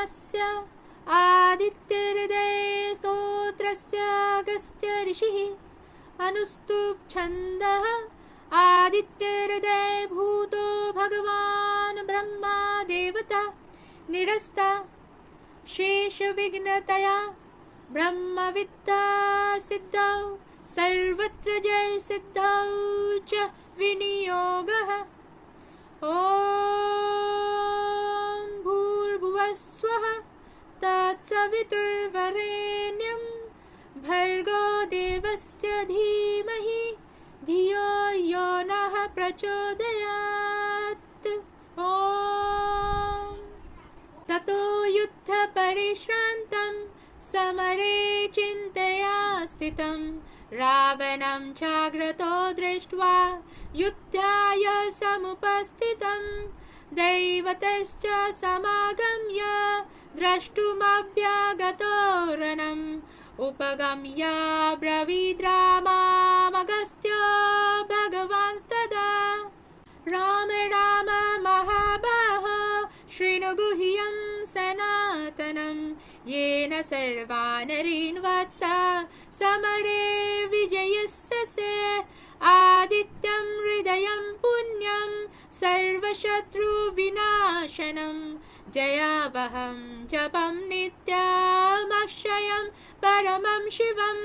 रामस्य आदित्यहृदये स्तोत्रस्य अगस्त्य ऋषिः अनुस्तुप् छन्दः आदित्यहृदये भूतो भगवान् ब्रह्मा देवता निरस्ता शेषविघ्नतया ब्रह्मविद्या सिद्धौ सर्वत्र जय सिद्धौ च विनियोगः। ॐ भूर्भुवस्वः तत्सवितुर्वरेण्यं भर्गो देवस्य धीमहि धियो यो नः प्रचोदयात्। ॐ ततो युद्धपरिश्रान्तं समरे चिन्तया स्थितं रावणं चाग्रतो दृष्ट्वा युद्धाय समुपस्थितं दैवतश्च समागम्य द्रष्टुमभ्यागतो रणम् उपगम्य ब्रवीद्रामामगस्त्यो भगवांस्तदा राम राम महाबाहो शृणु गुह्यं सनातनं येन सर्वानरीन् वत्स समरे विजयस्य आदित्यं हृदयं पुण्यं सर्वशत्रुविनाशनं जयावहं जपं नित्यमक्षयं परमं शिवं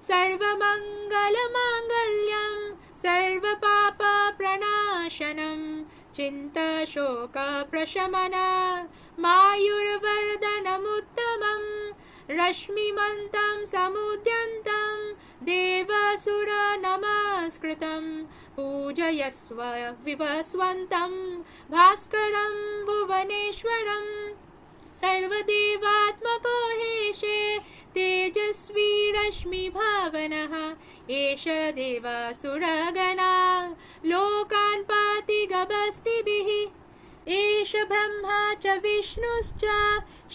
सर्वमङ्गलमाङ्गल्यं सर्वपापप्रणाशनं चिन्ताशोकप्रशमनमायुर्वर्धनमुत्तमं रश्मिमन्तं समुद्यन्तं देवासुरनमस्कृतं पूजयस्व विवस्वन्तं भास्करं भुवनेश्वरं सर्वदेवात्मको हेशे तेजस्वी रश्मिभावनः एष देवासुरगणा लोकान् पाति गभस्तिभिः एष ब्रह्मा च विष्णुश्च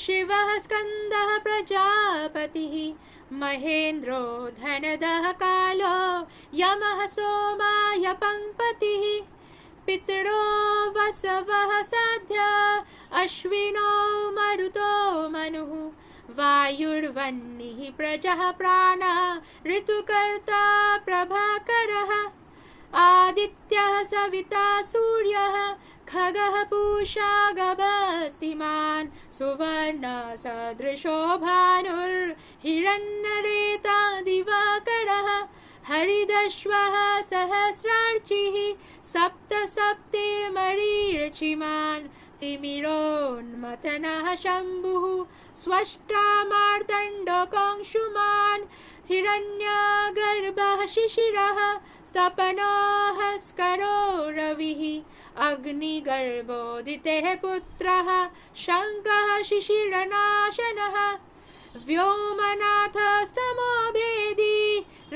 शिवः स्कन्दः प्रजापतिः महेन्द्रो धनदः कालो यमः सोमाय पंपतिः पितरो वसवः साध्य अश्विनो मरुतो मनुः वायुर्वह्निः प्रजः प्राण ऋतुकर्ता प्रभाकरः आदित्यः सविता सूर्यः खगः पूषा गभस्तिमान् सुवर्णसदृशो भानुर्हिरण्यरेता दिवाकरः हरिदश्वः सहस्रार्चिः सप्तसप्तिर्मरीचिमान् तिमिरोन्मथनः शम्भुः स्वष्टा मार्तण्डोऽंशुमान् हिरण्यगर्भः शिशिरः तपनो हस्करो रविः अग्निगर्भोदितेः पुत्रः शङ्कः शिशिरनाशनः व्योमनाथस्तमो भेदी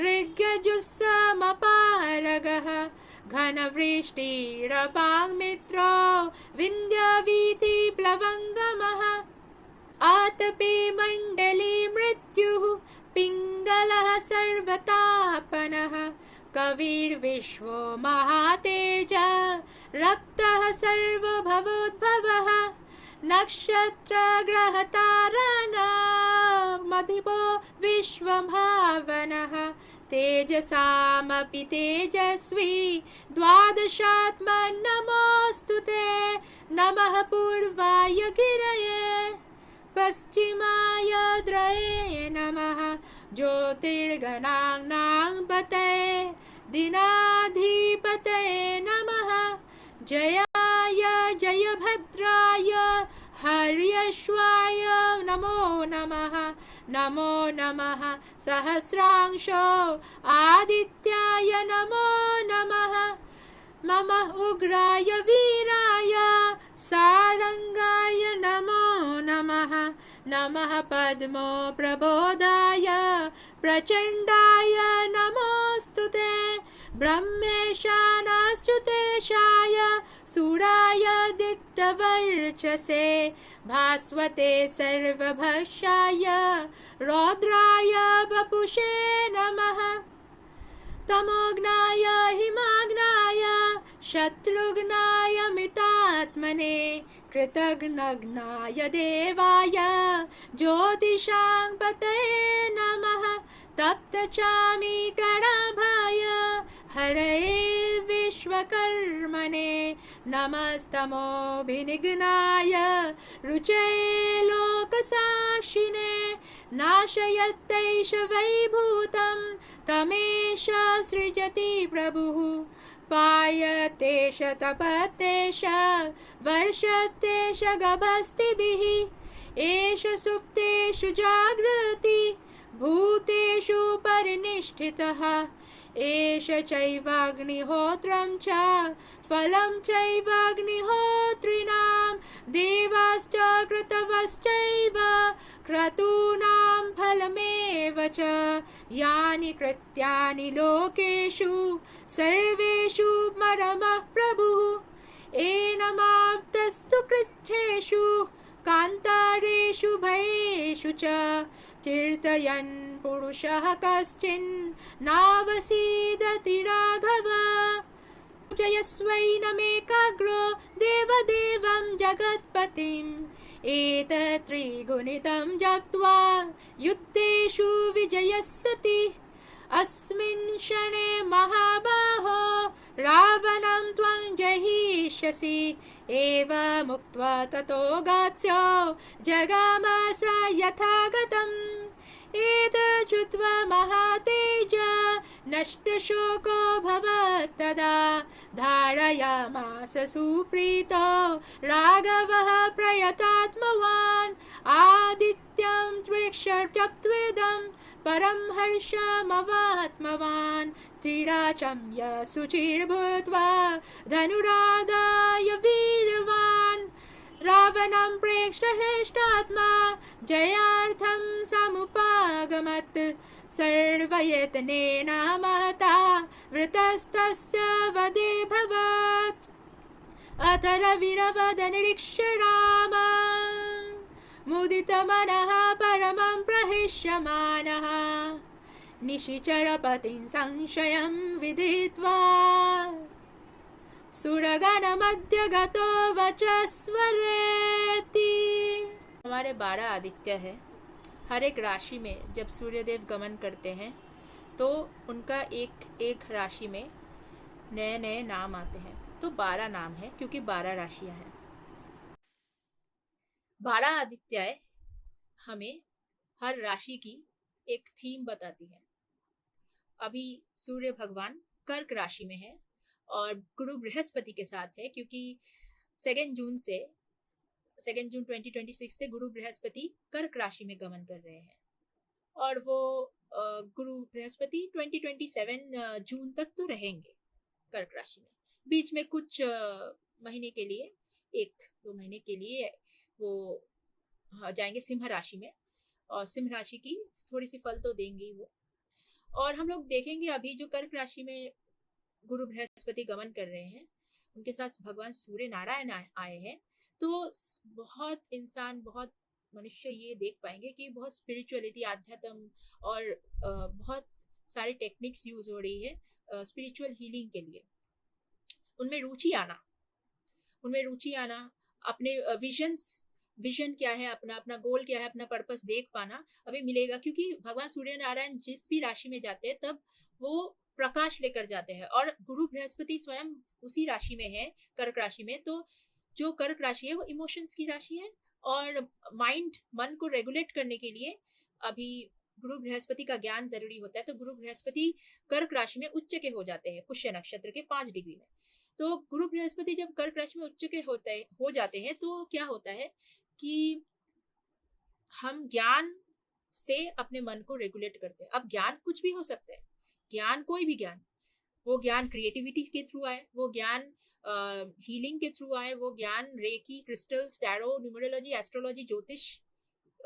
ऋग्यजुस्समपारगः घनवृष्टिरपाङ्मित्रो विन्ध्यवीथिप्लवङ्गमः आतपे मण्डले मृत्युः पिङ्गलः सर्वतापनः कविर्विश्वो महातेज रक्तः सर्वभवोद्भवः नक्षत्रग्रहतारानामधिपो विश्वभावनः तेजसामपि तेजस्वी द्वादशात्मन्नमोऽस्तु ते नमः पूर्वाय गिरये पश्चिमाय द्रये नमः ज्योतिर्गणानां पतये दिनाधिपतये नमः जयाय जयभद्राय हर्यश्वाय नमो नमः नमो नमः सहस्रांशो आदित्याय नमो नमः नमः उग्राय वीराय सारंगाय नमो नमः नमः पद्मो प्रबोधाय प्रचण्डाय नमोऽस्तुते ब्रह्मेशानाच्युतेशाय सुराय दिक्तवर्चसे भास्वते सर्वभक्षाय रौद्राय वपुषे नमः तमोघ्नाय हिमाग्नाय शत्रुघ्नाय मितात्मने कृतघ्नघ्नाय देवाय ज्योतिषां पतये नमः तप्तचामी गणाभाय हरये विश्वकर्मणे नमस्तमोभिनिघ्नाय रुचये लोकसाक्षिणे नाशयत्यैष वैभूतं तमेष सृजति प्रभुः पायतेष तपतेष वर्षतेष गभस्तिभिः एष सुप्तेषु जागृति भूतेषु परिनिष्ठितः एष चैवाग्निहोत्रं च फलं चैवाग्निहोत्रिणां देवाश्च क्रतवश्चैव क्रतूनां फलमेव च यानि कृत्यानि लोकेषु सर्वेषु मरमः प्रभुः एनमाप्तस्तु कृच्छेषु कान्तारेषु भयेषु च कीर्तयन् पुरुषः कश्चिन् नावसीदति राघव जयस्वैनमेकाग्रो देवदेवं जगत्पतिम् एतत्त्रिगुणितं जप्त्वा युद्धेषु विजयस्सति अस्मिन् क्षणे महाबाहो रावणं त्वं जहिष्यसि एवमुक्त्वा ततो गात्स्यो जगामास यथागतम् एतच्छ्रुत्वा महातेज नष्टशोको भवत्तदा धारयामास सुप्रीतो राघवः प्रयतात्मवान् आदित्यं त्रिक्षजप्त्वेदं परं हर्षमवात्मवान् त्रिराचम्य शुचिर्भूत्वा धनुरादाय वीरवान् रावणं प्रेक्ष्य हृष्टात्मा जयार्थं समुपागमत् सर्वयत्नेन महता वृतस्तस्य वधे भवत् अथ रविरवदनिरीक्ष्य रामं मुदितमनः परमं प्रहिष्यमानः निशिचरपतिं संशयं विदित्वा सुरगणमध्य गतो वचस्वरेति। हमारे 12 आदित्य है। हर एक राशि में जब सूर्यदेव गमन करते हैं तो उनका एक एक राशि में नए नए नाम आते हैं। तो 12 नाम है क्योंकि 12 राशियां हैं। 12 आदित्य हमें हर राशि की एक थीम बताती है। अभी सूर्य भगवान कर्क राशि में है और गुरु बृहस्पति के साथ है क्योंकि 2 जून 2026 से गुरु बृहस्पति कर्क राशि में गमन कर रहे हैं और वो गुरु बृहस्पति 2027 जून तक तो रहेंगे कर्क राशि में। बीच में कुछ महीने के लिए 1-2 महीने के लिए वो जाएंगे सिंह राशि में और सिंह राशि की थोड़ी सी फल तो देंगे वो। और हम लोग देखेंगे अभी जो कर्क राशि में गुरु बृहस्पति गमन कर रहे हैं उनके साथ भगवान सूर्य नारायण आए हैं तो बहुत मनुष्य ये देख पाएंगे कि बहुत स्पिरिचुअलिटी आध्यात्म और बहुत सारी टेक्निक्स यूज हो रही है स्पिरिचुअल हीलिंग के लिए। उनमें रुचि आना अपने विजन क्या है, अपना गोल क्या है, अपना पर्पस देख पाना अभी मिलेगा क्योंकि भगवान सूर्य नारायण जिस भी राशि में जाते हैं तब वो प्रकाश लेकर जाते हैं और गुरु बृहस्पति स्वयं उसी राशि में है कर्क राशि में। तो जो कर्क राशि है वो इमोशंस की राशि है और मन को रेगुलेट करने के लिए अभी गुरु बृहस्पति का ज्ञान जरूरी होता है। तो गुरु बृहस्पति कर्क राशि में उच्च के हो जाते हैं पुष्य नक्षत्र के 5 डिग्री में। तो गुरु बृहस्पति जब कर्क राशि में उच्च के हो जाते हैं तो क्या होता है कि हम ज्ञान से अपने मन को रेगुलेट करते हैं। अब ज्ञान कुछ भी हो सकता है, ज्ञान कोई भी ज्ञान, वो ज्ञान क्रिएटिविटी के थ्रू आए, वो ज्ञान हीलिंग के थ्रू आए, वो ज्ञान reiki, crystals, tarot, numerology, astrology, ज्योतिष,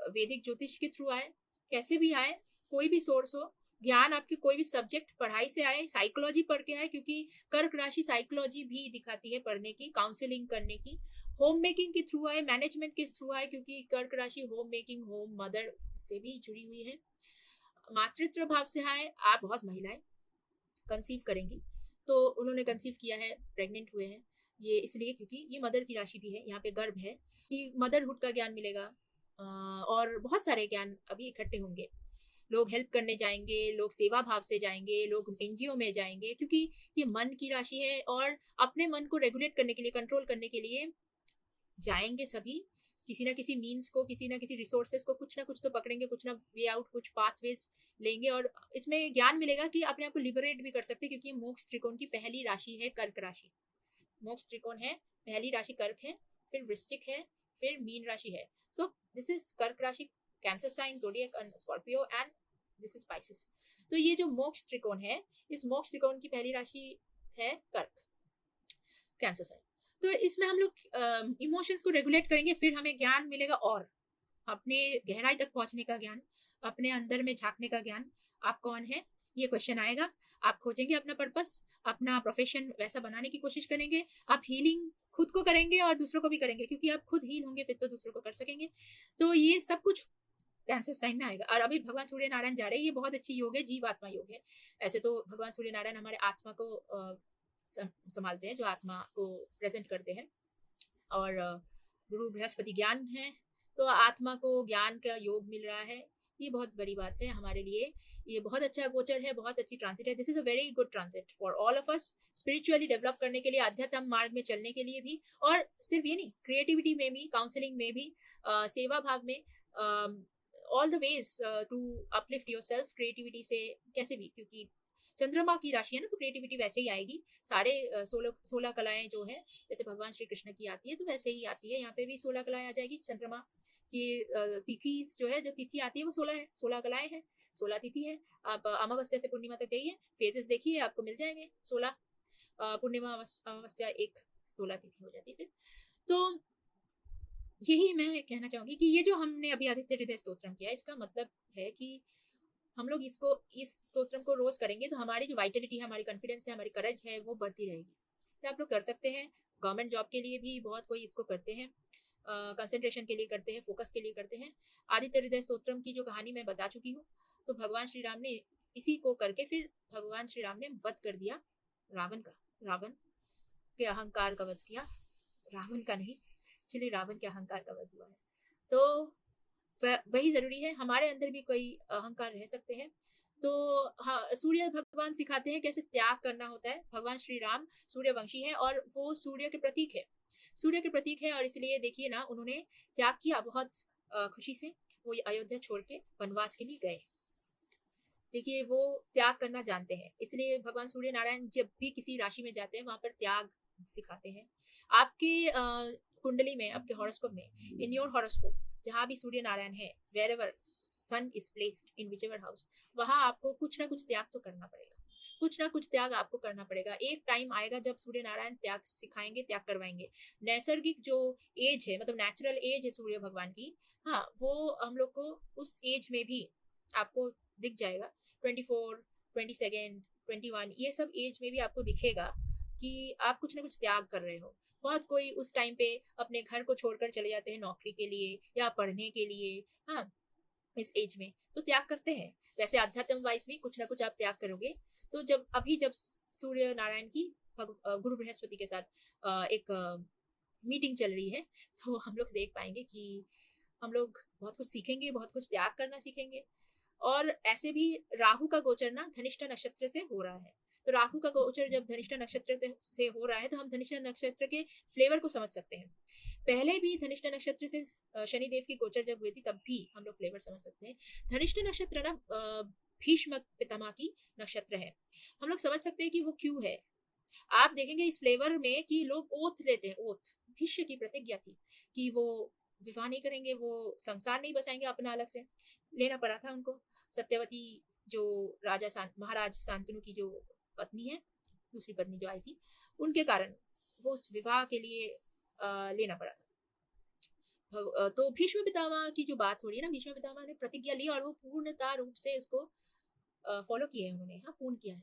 वैदिक ज्योतिष के थ्रू आए, कैसे भी आए, कोई भी सोर्स हो, ज्ञान आपके कोई भी सब्जेक्ट पढ़ाई से आए, साइकोलॉजी पढ़ के आए क्योंकि कर्क राशि साइकोलॉजी भी दिखाती है पढ़ने की, काउंसलिंग करने की, होम मेकिंग के थ्रू आए, मैनेजमेंट के थ्रू आए क्योंकि कर्क राशि होम मेकिंग, होम मदर से भी जुड़ी हुई है, मातृत्व भाव से आए। आप बहुत महिलाएं कंसीव करेंगी तो उन्होंने कंसीव किया है, प्रेग्नेंट हुए हैं ये इसलिए क्योंकि ये मदर की राशि भी है, यहाँ पे गर्भ है, कि मदरहुड का ज्ञान मिलेगा। और बहुत सारे ज्ञान अभी इकट्ठे होंगे। लोग हेल्प करने जाएंगे, लोग सेवा भाव से जाएंगे, लोग एनजीओ में जाएंगे, क्योंकि ये मन की राशि है और अपने मन को रेगुलेट करने के लिए, कंट्रोल करने के लिए जाएंगे सभी। किसी ना किसी मीन्स को, किसी ना किसी रिसोर्सेज को कुछ ना कुछ तो पकड़ेंगे, कुछ ना वे आउट, कुछ पाथवेज लेंगे, और इसमें ज्ञान मिलेगा कि अपने आप को लिबरेट भी कर सकते हैं, क्योंकि ये मोक्ष त्रिकोण की पहली राशि है कर्क राशि। मोक्ष त्रिकोण है, पहली राशि कर्क है, फिर वृश्चिक है, फिर मीन राशि है। सो दिस इज कर्क राशि, Cancer sign, zodiac and Scorpio, and this is spices. तो ये जो मोक्ष त्रिकोण है, इस मोक्ष त्रिकोण की पहली राशि है कर्क, कैंसर साइन। तो इसमें हम लोग इमोशंस को रेगुलेट करेंगे, फिर हमें ज्ञान मिलेगा, और अपने गहराई तक पहुंचने का ज्ञान, अपने अंदर में झांकने का ज्ञान। आप कौन है, ये क्वेश्चन आएगा। आप खोजेंगे अपना पर्पस, अपना प्रोफेशन वैसा बनाने की कोशिश करेंगे। आप हीलिंग खुद को करेंगे और दूसरों को भी करेंगे, क्योंकि आप खुद हील होंगे फिर तो दूसरों को कर सकेंगे। तो ये सब कुछ कैंसर साइन में आएगा। और अभी भगवान सूर्य नारायण जा रहे हैं, ये बहुत अच्छी योग है, जीव आत्मा योग है। ऐसे तो भगवान सूर्य नारायण हमारे आत्मा को संभालते हैं, जो आत्मा को प्रेजेंट करते हैं, और गुरु बृहस्पति ज्ञान है, तो आत्मा को ज्ञान का योग मिल रहा है। ये बहुत बड़ी बात है हमारे लिए। ये बहुत अच्छा गोचर है, बहुत अच्छी ट्रांसिट है। This is a very good transit for all of us, spiritually develop करने के लिए, आध्यात्म मार्ग में चलने के लिए भी, और सिर्फ ये नहीं, क्रिएटिविटी में भी, काउंसलिंग में भी, सेवा भाव में, all the ways to uplift yourself, creativity से कैसे भी, क्योंकि चंद्रमा की राशि है ना, तो क्रिएटिविटी वैसे ही आएगी। सारे 16 कलाएं जो है, जैसे भगवान श्री कृष्ण की आती है तो वैसे ही आती है, यहाँ पे भी 16 कलाएं आ जाएगी। चंद्रमा की तिथि जो है, जो तिथि आती है वो 16 है, 16 कलाएं हैं, 16 तिथि है। आप अमावस्या से पूर्णिमा तक जाइए, फेजेस देखिए, आपको मिल जाएंगे 16। पूर्णिमा अमावस्या एक 16 तिथि हो जाती है फिर। तो यही मैं कहना चाहूंगी कि ये जो हमने अभी आदित्य हृदय स्तोत्रम किया, इसका मतलब है कि हम लोग इसको, इस स्तोत्रम को रोज करेंगे तो हमारी जो वाइटलिटी है, हमारी कॉन्फिडेंस है, हमारी करेज है, वो बढ़ती रहेगी। तो आप लोग कर सकते हैं। गवर्नमेंट जॉब के लिए भी बहुत कोई इसको करते हैं, कंसंट्रेशन के लिए करते हैं, फोकस के लिए करते हैं। आदित्य हृदय स्तोत्रम की जो कहानी मैं बता चुकी हूँ, तो भगवान श्री राम ने इसी को करके फिर भगवान श्री राम ने वध कर दिया रावण का। रावण के अहंकार का वध किया, रावण का नहीं, एक्चुअली रावण के अहंकार का वध हुआ है। तो वही जरूरी है, हमारे अंदर भी कोई अहंकार रह सकते हैं। तो हाँ, सूर्य भगवान सिखाते हैं कैसे त्याग करना होता है। भगवान श्री राम सूर्यवंशी है और वो सूर्य के प्रतीक है, सूर्य के प्रतीक है, और इसलिए देखिए ना, उन्होंने त्याग किया बहुत खुशी से। वो अयोध्या छोड़ के वनवास के लिए गए। देखिए, वो त्याग करना जानते हैं, इसलिए भगवान सूर्य नारायण जब भी किसी राशि में जाते हैं वहां पर त्याग सिखाते हैं। आपके कुंडली में, आपके हॉरोस्कोप में, इन योर हॉरोस्कोप, जहाँ भी सूर्य नारायण है, wherever sun is placed in whichever house, वहां आपको कुछ ना कुछ त्याग तो करना पड़ेगा, कुछ ना कुछ त्याग आपको करना पड़ेगा। एक टाइम आएगा जब सूर्य नारायण त्याग सिखाएंगे, त्याग करवाएंगे। नैसर्गिक जो एज है, मतलब नेचुरल एज है सूर्य भगवान की, हाँ, वो हम लोग को उस एज में भी आपको दिख जाएगा। 24, 22, 21, ये सब एज में भी आपको दिखेगा कि आप कुछ ना कुछ त्याग कर रहे हो। बहुत कोई उस टाइम पे अपने घर को छोड़कर चले जाते हैं नौकरी के लिए या पढ़ने के लिए, हाँ, इस एज में तो त्याग करते हैं। वैसे आध्यात्म वाइज भी कुछ ना कुछ आप त्याग करोगे। तो जब सूर्य नारायण की गुरु बृहस्पति के साथ एक मीटिंग चल रही है, तो हम लोग देख पाएंगे कि हम लोग बहुत कुछ सीखेंगे, बहुत कुछ त्याग करना सीखेंगे। और ऐसे भी राहु का गोचर ना धनिष्ठा नक्षत्र से हो रहा है, तो राहु का गोचर जब धनिष्ठा नक्षत्र से हो रहा है तो हम धनिष्ठा नक्षत्र के फ्लेवर को समझ सकते हैं। पहले भी धनिष्ठा नक्षत्र से शनिदेव की गोचर जब हुई थी तब भी हम लोग फ्लेवर समझ सकते हैं। धनिष्ठा नक्षत्र ना भीष्म पितामह की नक्षत्र है, हम लोग समझ सकते हैं कि वो क्यों है। आप देखेंगे इस फ्लेवर में कि लोग ओथ लेते हैं, ओथ भीष्म की प्रतिज्ञा थी कि वो विवाह नहीं करेंगे, वो संसार नहीं बसाएंगे अपना, अलग से लेना पड़ा था उनको। सत्यवती जो महाराज शांतनु की जो पत्नी है, दूसरी पत्नी जो आई थी, उनके कारण वो उस विवाह के लिए लेना पड़ा था। तो भीष्म पितामह की जो बात हो रही है ना, भीष्म पितामह ने प्रतिज्ञा ली और वो पूर्णता रूप से उसको फॉलो किया है उन्होंने, हाँ, पूर्ण किया है।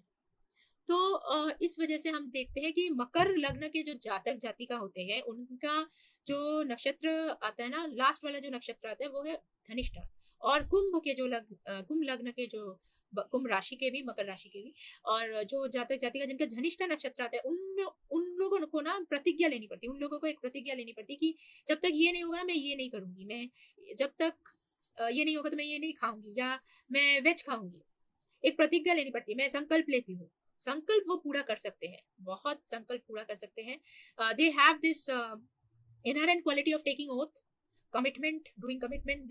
तो इस वजह से हम देखते हैं कि मकर लग्न के जो जातक जातिका होते हैं, उनका जो नक्षत्र आता है ना, लास्ट वाला जो नक्षत्र आता है वो है धनिष्ठा। और कुंभ लग्न के जो कुंभ राशि के भी, मकर राशि के भी, और जो जातक जातिका जिनका धनिष्ठा नक्षत्र आता है, उन लोगों को ना प्रतिज्ञा लेनी पड़ती है। उन लोगों को एक प्रतिज्ञा लेनी पड़ती है कि जब तक ये नहीं होगा ना, मैं ये नहीं करूंगी, मैं जब तक ये नहीं होगा तो मैं ये नहीं खाऊंगी, या मैं वेज खाऊंगी। एक प्रतिज्ञा लेनी पड़ती है, मैं संकल्प लेती हूँ। संकल्प वो पूरा कर सकते हैं, बहुत संकल्प पूरा कर सकते हैं। They have this inherent quality of taking oath, commitment, doing commitment.